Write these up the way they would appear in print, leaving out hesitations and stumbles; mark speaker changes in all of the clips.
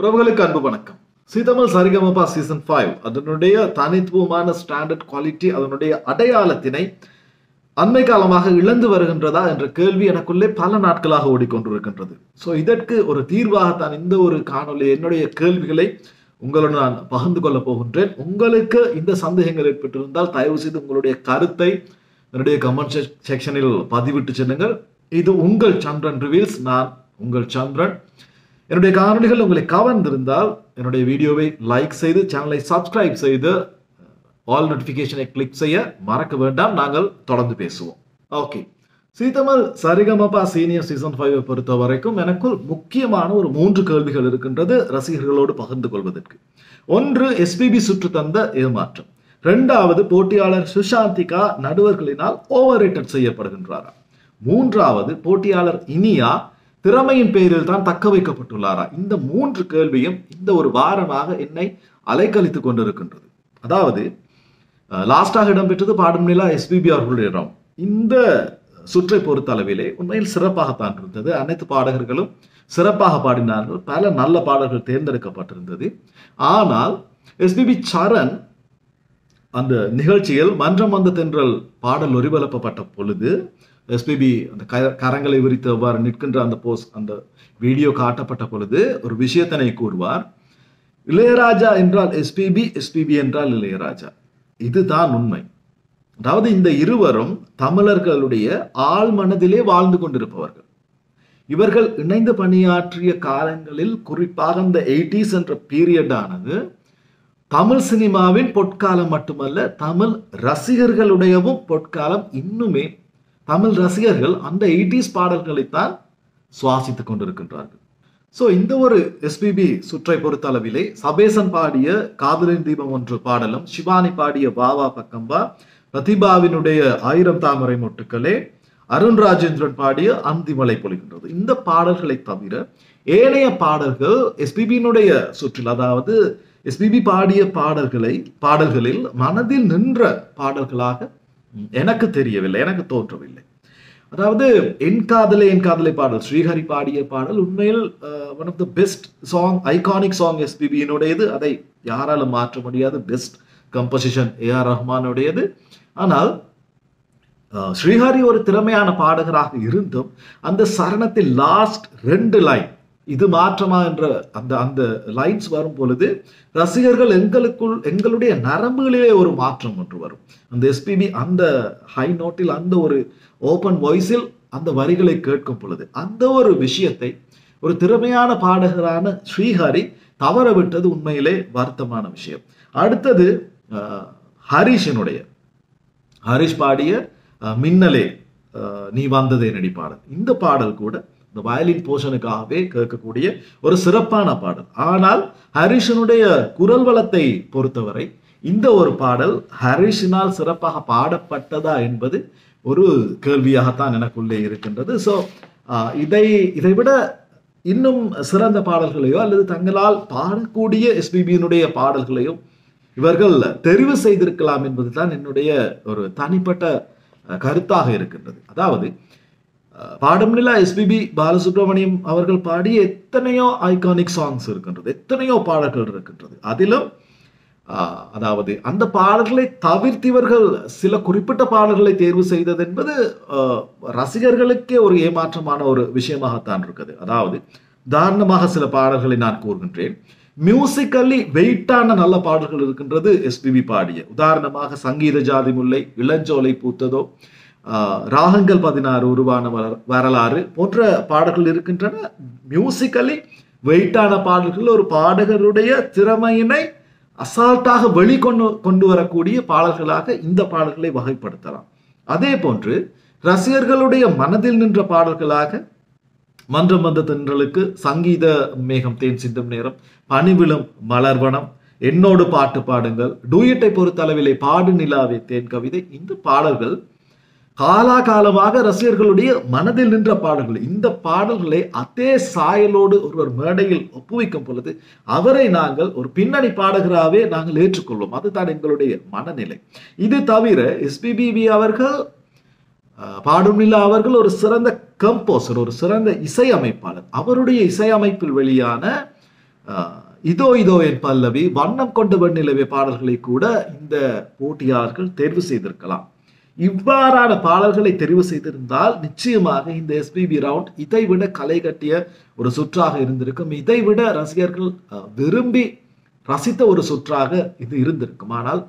Speaker 1: உறவுகளுக்கு அன்பு வணக்கம். சீதமல் சரிகமபா சீசன் 5 அதனுடைய தனித்துவமான ஸ்டாண்டர்ட் குவாலிட்டி, அதனுடைய அடையாளத்தினை அண்மை காலமாக இழந்து வருகின்றதா என்ற கேள்வி எனக்குள்ளே பல நாட்களாக ஓடிக்கொண்டிருக்கின்றது. ஸோ இதற்கு ஒரு தீர்வாகத்தான் இந்த ஒரு காணொலி, என்னுடைய கேள்விகளை உங்களுடன் நான் பகிர்ந்து கொள்ள போகின்றேன். உங்களுக்கு இந்த சந்தேகங்கள் ஏற்பட்டிருந்தால் தயவு செய்து உங்களுடைய கருத்தை என்னுடைய கமெண்ட் செக்ஷனில் பதிவிட்டு செல்லுங்கள். இது உங்கள் சந்திரன் ரிவீல்ஸ். நான் உங்கள் சந்திரன். என்னுடைய காணொலிகள் உங்களை கவர்ந்திருந்தால் என்னுடைய வீடியோவை லைக் செய்து சேனலை சப்ஸ்கிரைப் செய்து ஆல் நோட்டிஃபிகேஷனை கிளிக் செய்ய மறக்க வேண்டாம். நாங்கள் தொடர்ந்து பேசுவோம். ஓகே, சீதமல் சரிகமபா சீனியர் சீசன் 5 பொறுத்த வரைக்கும் எனக்குள் முக்கியமான ஒரு 3 கேள்விகள் இருக்கின்றது ரசிகர்களோடு பகிர்ந்து கொள்வதற்கு. ஒன்று, எஸ்பிபி சுற்று தந்த ஏமாற்றம். இரண்டாவது, போட்டியாளர் சுஷாந்திகா நடுவர்களினால் ஓவர் ரேட்டட் செய்யப்படுகின்றாரா. மூன்றாவது, போட்டியாளர் இனியா திறமையின் பேரில் தான் தக்க வைக்கப்பட்டுள்ளாரா. இந்த 3 கேள்வியும் இந்த ஒரு வாரமாக என்னை அலைக்கழித்துக் கொண்டிருக்கின்றது. அதாவது லாஸ்டாக இடம்பெற்றது பாடும் நிலா எஸ்பிபி அவர்களுடைய இடம். இந்த சுற்றை பொறுத்த அளவிலே உண்மையில் சிறப்பாகத்தான் இருந்தது. அனைத்து பாடகர்களும் சிறப்பாக பாடினார்கள். பல நல்ல பாடல்கள் தேர்ந்தெடுக்கப்பட்டிருந்தது. ஆனால் எஸ்பிபி சரண் அந்த நிகழ்ச்சியில் மன்றம் வந்த தென்றல் பாடல் ஒலிபரப்பப்பட்ட பொழுது எஸ்பிபி அந்த கரங்களை விரித்து அவ்வாறு நிற்கின்ற அந்த அந்த வீடியோ காட்டப்பட்ட பொழுது ஒரு விஷயத்தினை கூறுவார். இளையராஜா என்றால் எஸ்பிபி, எஸ்பிபி என்றால் இளையராஜா. இதுதான் உண்மை. அதாவது இந்த இருவரும் தமிழர்களுடைய ஆழ் மனதிலே வாழ்ந்து கொண்டிருப்பவர்கள். இவர்கள் இணைந்து பணியாற்றிய காலங்களில், குறிப்பாக இந்த 80s என்ற பீரியட் ஆனது தமிழ் சினிமாவின் பொற்காலம் மட்டுமல்ல, தமிழ் ரசிகர்களுடையவும் பொற்காலம். இன்னுமே தமிழ் ரசிகர்கள் அந்த 80s பாடல்களைத்தான் சுவாசித்துக் கொண்டிருக்கின்றார்கள். ஸோ இந்த ஒரு எஸ்பிபி சுற்றை பொறுத்த அளவிலே சபேசன் பாடிய காதலின் தீபம் ஒன்று பாடலும், சிவானி பாடிய வாவா பக்கம்பா, பிரதிபாவினுடைய 1000 தாமரை மொட்டுக்களே, அருண் ராஜேந்திரன் பாடிய அந்திமலை பொழிகின்றது, இந்த பாடல்களை தவிர ஏனைய பாடல்கள் எஸ்பிபியினுடைய சுற்றில், அதாவது எஸ்பிபி பாடிய பாடல்களில் மனதில் நின்ற பாடல்களாக எனக்கு தெரியவில்லை, எனக்கு தோன்றவில்லை. அதாவது என் காதலை பாடல், ஸ்ரீஹரி பாடிய பாடல் உண்மையில் one of the best song, iconic song எஸ்பிபியினுடையது. அதை யாராலும் மாற்ற முடியாது. பெஸ்ட் கம்போசிஷன் AR ரஹ்மானுடையது. ஆனால் ஸ்ரீஹரி ஒரு திறமையான பாடகராக இருந்தும் அந்த சரணத்தில் லாஸ்ட் 2 லைன் இது மாற்றமா என்ற அந்த லைன்ஸ் வரும் பொழுது ரசிகர்கள் எங்களுடைய நரம்புகளிலே ஒரு மாற்றம் ஒன்று வரும். அந்த எஸ்பிபி அந்த ஹை நோட்டில், அந்த ஒரு ஓபன் வாய்ஸில் அந்த வரிகளை கேட்கும் பொழுது அந்த ஒரு விஷயத்தை ஒரு திறமையான பாடகரான ஸ்ரீஹரி தவற விட்டது உண்மையிலே வருத்தமான விஷயம். அடுத்தது ஹரிஷ் பாடிய மின்னலே நீ வந்ததே நடி பாடல். இந்த பாடல் கூட இந்த வயலின் போர்ஷனுக்காகவே கேட்கக்கூடிய ஒரு சிறப்பான பாடல். ஆனால் ஹரிஷனுடைய குரல் வளத்தை பொறுத்தவரை இந்த ஒரு பாடல் ஹரிஷினால் சிறப்பாக பாடப்பட்டதா என்பது ஒரு கேள்வியாகத்தான் எனக்குள்ளே இருக்கின்றது. ஸோ இதை விட இன்னும் சிறந்த பாடல்களையோ அல்லது தங்களால் பாடக்கூடிய எஸ்பிபியினுடைய பாடல்களையோ இவர்கள் தெரிவு செய்திருக்கலாம் என்பது தான் என்னுடைய ஒரு தனிப்பட்ட கருத்தாக இருக்கின்றது. அதாவது பாடும் நிலா எஸ்பிபி பாலசுப்ரமணியம் அவர்கள் பாடிய எத்தனையோ ஐகானிக் சாங்ஸ் இருக்கின்றது, எத்தனையோ பாடல்கள் இருக்கின்றது. அதிலும் அதாவது அந்த பாடல்களை தவிர்த்தவர்கள் சில குறிப்பிட்ட பாடல்களை தேர்வு செய்தது என்பது ரசிகர்களுக்கே ஒரு ஏமாற்றமான ஒரு விஷயமாகத்தான் இருக்குது. அதாவது உதாரணமாக சில பாடல்களை நான் கூறுகின்றேன். மியூசிக்கல்லி வெயிட்டான நல்ல பாடல்கள் இருக்கின்றது எஸ்பிபி பாடிய. உதாரணமாக சங்கீத ஜாதி முல்லை, இளஞ்சோலை பூத்ததோ, ராகங்கள் 16 உருவான வரலாறு போன்ற பாடல்கள் இருக்கின்றன. மியூசிக்கலி வெயிட்டான பாடல்கள், ஒரு பாடகருடைய திறமையினை அசால்ட்டாக வெளிக்கொண்டு வரக்கூடிய பாடல்களாக இந்த பாடல்களை வகைப்படுத்தலாம். அதே போன்று ரசிகர்களுடைய மனதில் நின்ற பாடல்களாக மன்றம் வந்த தென்றலுக்கு, சங்கீத மேகம் தேன் சிந்தும் நேரம், பனிவிழும் மலர்வனம், என்னோடு பாட்டு பாடுங்கள், டூயட்டை பொறுத்த அளவிலே பாடு நிலாவே தேன் கவிதை, இந்த பாடல்கள் காலாகாலமாக ரசிகர்களுடைய மனதில் நின்ற பாடல்கள். இந்த பாடல்களை அதே சாயலோடு ஒருவர் மேடையில் ஒப்புவிக்கும் பொழுது அவரை நாங்கள் ஒரு பின்னணி பாடகராகவே நாங்கள் ஏற்றுக்கொள்வோம். அதுதான் எங்களுடைய மனநிலை. இது தவிர எஸ்பிபி அவர்கள், பாடும் நிலா அவர்கள் ஒரு சிறந்த கம்போசர், ஒரு சிறந்த இசையமைப்பாளர். அவருடைய இசையமைப்பில் வெளியான இதோ இதோ என் பல்லவி, வண்ணம் கொண்ட வெண்ணிலவே பாடல்களை கூட இந்த போட்டியாளர்கள் தேர்வு செய்திருக்கலாம். இவ்வாறான பாடல்களை தெரிவு செய்திருந்தால் நிச்சயமாக இந்த எஸ்பிபி ரவுண்ட் இதைவிட களை கட்டிய ஒரு சுற்றாக இருந்திருக்கும். இதைவிட ரசிகர்கள் விரும்பி ரசித்த ஒரு சுற்றாக இது இருந்திருக்கும். ஆனால்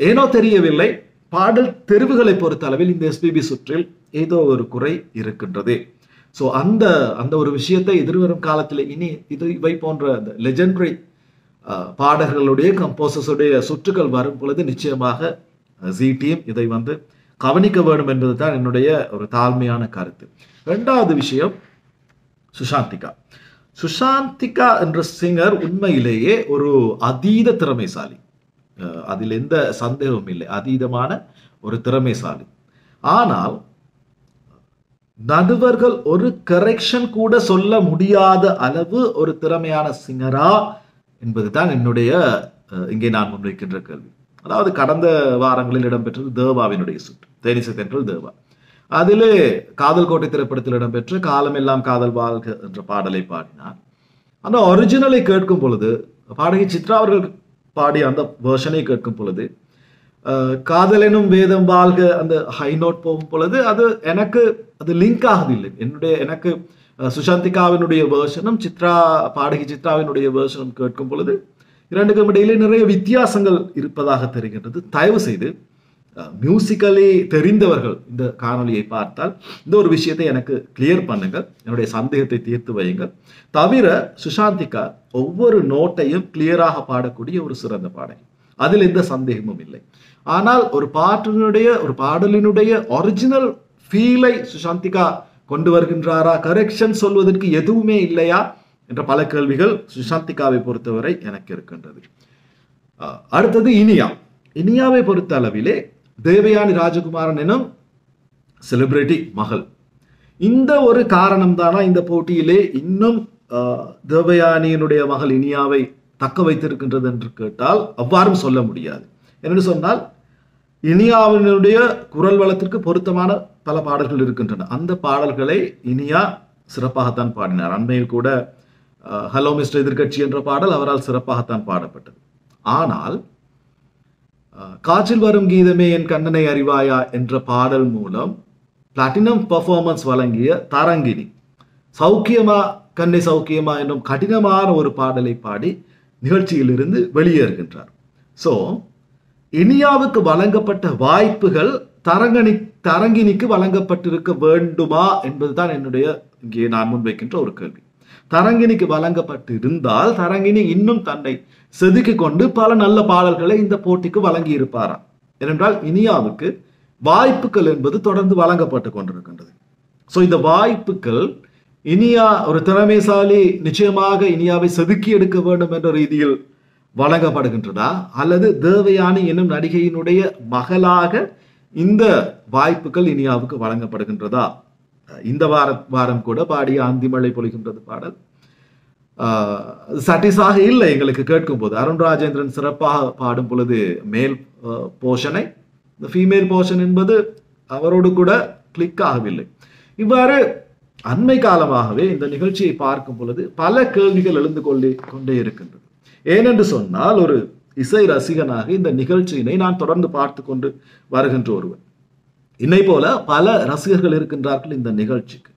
Speaker 1: ஏனோ தெரியவில்லை, பாடல் தெரிவுகளை பொறுத்த அளவில் இந்த எஸ்பிபி சுற்றில் ஏதோ ஒரு குறை இருக்கின்றது. ஸோ அந்த அந்த ஒரு விஷயத்தை எதிர்வரும் காலத்தில் இனி இவை போன்ற அந்த லெஜெண்டரி பாடல்களுடைய கம்போசர்ஸுடைய சுற்றுகள் வரும் பொழுது நிச்சயமாக ஜி டீம் இதை கவனிக்க வேண்டும் என்பது தான் என்னுடைய ஒரு தாழ்மையான கருத்து. இரண்டாவது விஷயம், சுஷாந்திகா. சுஷாந்திகா என்ற சிங்கர் உண்மையிலேயே ஒரு அதீத திறமைசாலி, அதில் எந்த சந்தேகமும் இல்லை, அதீதமான ஒரு திறமைசாலி. ஆனால் நடுவர்கள் ஒரு கரெக்ஷன் கூட சொல்ல முடியாத அளவு ஒரு திறமையான சிங்கரா என்பதுதான் என்னுடைய இங்கே நான் முன்வைக்கின்ற கேள்வி. அதாவது கடந்த வாரங்களில் இடம்பெற்றது தேவாவினுடைய சுற்று, தேனிசை தென்றல் தேவா. அதிலே காதல் கோட்டை திரைப்படத்தில் இடம்பெற்ற காலமெல்லாம் காதல் வாழ்க என்ற பாடலை பாடினார். அந்த ஒரிஜினலை கேட்கும் பொழுது, பாடகி சித்ரா அவர்கள் பாடிய அந்த வேர்ஷனை கேட்கும் பொழுது, காதலெனும் வேதம் வாழ்க அந்த ஹை நோட் போகும் பொழுது அது லிங்க் ஆகுதில்லை. எனக்கு சுஷாந்திகாவினுடைய வேர்ஷனும் பாடகி சித்ராவினுடைய வேர்ஷனும் கேட்கும் பொழுது இரண்டுக்கும் இடையிலே நிறைய வித்தியாசங்கள் இருப்பதாக தெரிகின்றது. தயவு செய்து மியூசிக்கலி தெரிந்தவர்கள் இந்த காணொலியை பார்த்தால் இந்த ஒரு விஷயத்தை எனக்கு கிளியர் பண்ணுங்கள், என்னுடைய சந்தேகத்தை தீர்த்து வையுங்கள். தவிர சுஷாந்திகா ஒவ்வொரு நோட்டையும் கிளியராக பாடக்கூடிய ஒரு சிறந்த பாடகி, அதில் எந்த சந்தேகமும் இல்லை. ஆனால் ஒரு பாடலினுடைய ஒரிஜினல் ஃபீலை சுஷாந்திகா கொண்டு வருகின்றாரா, கரெக்ஷன் சொல்வதற்கு எதுவுமே இல்லையா என்ற பல கேள்விகள் சுஷாந்திகாவை பொறுத்தவரை எனக்கு இருக்கின்றது. அடுத்தது இனியாவை பொறுத்த அளவிலே தேவயானி ராஜகுமாரன் எனும் செலிபிரிட்டி மகள். இந்த ஒரு காரணம் தானா இந்த போட்டியிலே இன்னும் தேவயானியினுடைய மகள் இனியாவை தக்க வைத்திருக்கின்றது என்று கேட்டால் அவ்வாறும் சொல்ல முடியாது. என்று சொன்னால் இனியாவினுடைய குரல் வளத்திற்கு பொருத்தமான பல பாடல்கள் இருக்கின்றன. அந்த பாடல்களை இனியா சிறப்பாகத்தான் பாடினார். அண்மையில் கூட ஹலோ மிஸ்டர் எதிர்கட்சி என்ற பாடல் அவரால் சிறப்பாகத்தான் பாடப்பட்டது. ஆனால் காற்றில் வரும் கீதமே என் கண்ணனை அறிவாயா என்ற பாடல் மூலம் பிளாட்டினம் பெர்ஃபார்மன்ஸ் வழங்கிய தரங்கினி சௌக்கியமா கண்ணை சௌக்கியமா என்னும் கடினமான ஒரு பாடலை பாடி நிகழ்ச்சியிலிருந்து வெளியேறுகின்றார். ஸோ இனியாவுக்கு வழங்கப்பட்ட வாய்ப்புகள் தரங்கினிக்கு வழங்கப்பட்டிருக்க வேண்டுமா என்பதுதான் என்னுடைய இங்கே நான் முன்வைக்கின்ற ஒரு கேள்வி. தரங்கினிக்கு வழங்கப்பட்டு இருந்தால் தரங்கினி இன்னும் தன்னை செதுக்கி கொண்டு பல நல்ல பாடல்களை இந்த போட்டிக்கு வழங்கி இருப்பாராம். ஏனென்றால் இனியாவுக்கு வாய்ப்புகள் என்பது தொடர்ந்து வழங்கப்பட்டு கொண்டிருக்கின்றது. ஸோ இந்த வாய்ப்புகள் இனியா ஒரு திறமைசாலி, நிச்சயமாக இனியாவை செதுக்கி எடுக்க வேண்டும் என்ற ரீதியில் வழங்கப்படுகின்றதா, அல்லது தேவயானி என்னும் நடிகையினுடைய மகளாக இந்த வாய்ப்புகள் இனியாவுக்கு வழங்கப்படுகின்றதா? இந்த வாரம் கூட பாடிய அந்திமழை பொழிகின்றது பாடல் சாட்டிஸாக இல்லை எங்களுக்கு கேட்கும் போது. அருண் ராஜேந்திரன் சிறப்பாக பாடும் பொழுது மேல் போர்ஷனை, இந்த ஃபீமேல் போர்ஷன் என்பது அவரோடு கூட கிளிக் ஆகவில்லை. இவ்வாறு அண்மை காலமாகவே இந்த நிகழ்ச்சியை பார்க்கும் பொழுது பல கேள்விகள் எழுந்து கொண்டே இருக்கின்றது. ஏனென்று சொன்னால் ஒரு இசை ரசிகனாக இந்த நிகழ்ச்சியினை நான் தொடர்ந்து பார்த்து கொண்டு வருகின்ற ஒருவன். என்னை போல பல ரசிகர்கள் இருக்கின்றார்கள் இந்த நிகழ்ச்சிக்கு.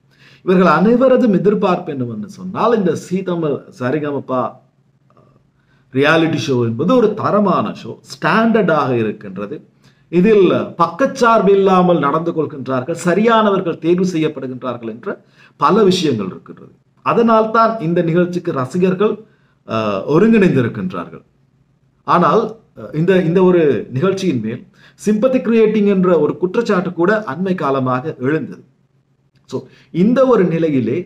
Speaker 1: இவர்கள் அனைவரதும் எதிர்பார்ப்பு என்னவென்று சொன்னால் இந்த ஜீ தமிழ் சரிகமபா ரியாலிட்டி ஷோ என்பது ஒரு தரமான ஷோ, ஸ்டாண்டர்டாக இருக்கின்றது. இதில் பக்கச்சார்பு இல்லாமல் நடந்து கொள்கின்றார்கள், சரியானவர்கள் தேர்வு செய்யப்படுகின்றார்கள் என்ற பல விஷயங்கள் இருக்கின்றது. அதனால்தான் இந்த நிகழ்ச்சிக்கு ரசிகர்கள் ஒருங்கிணைந்திருக்கின்றார்கள். ஆனால் இந்த ஒரு நிகழ்ச்சியின் மேல் சிம்பத்தி கிரியேட்டிங் என்ற ஒரு குற்றச்சாட்டு கூட அண்மை காலமாக எழுந்தது. ஸோ இந்த ஒரு நிலையிலே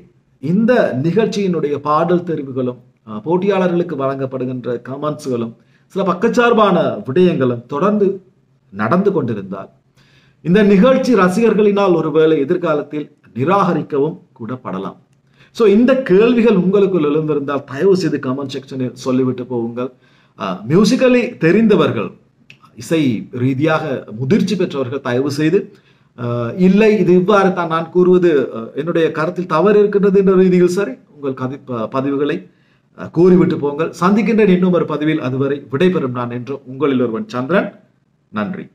Speaker 1: இந்த நிகழ்ச்சியினுடைய பாடல் தெரிவுகளும் போட்டியாளர்களுக்கு வழங்கப்படுகின்ற கமெண்ட்ஸ்களும் சில பக்கச்சார்பான விடயங்களும் தொடர்ந்து நடந்து கொண்டிருந்தால் இந்த நிகழ்ச்சி ரசிகர்களினால் ஒருவேளை எதிர்காலத்தில் நிராகரிக்கவும் கூட படலாம். ஸோ இந்த கேள்விகள் உங்களுக்குள் எழுந்திருந்தால் தயவு செய்து கமெண்ட் செக்ஷனில் சொல்லிவிட்டு போகுங்கள். மியூசிக்கலி தெரிந்தவர்கள், இசை ரீதியாக முதிர்ச்சி பெற்றவர்கள் தயவு செய்து இல்லை இது இவ்வாறு தான் நான் கூறுவது என்னுடைய கருத்தில் தவறு இருக்கின்றது என்ற ரீதியில் சரி உங்கள் பதிவுகளை கூறிவிட்டு போங்கள். சந்திக்கின்ற இன்னும் ஒரு பதிவில் அதுவரை விடைபெறும் நான் என்று உங்களில் ஒருவன் சந்திரன். நன்றி.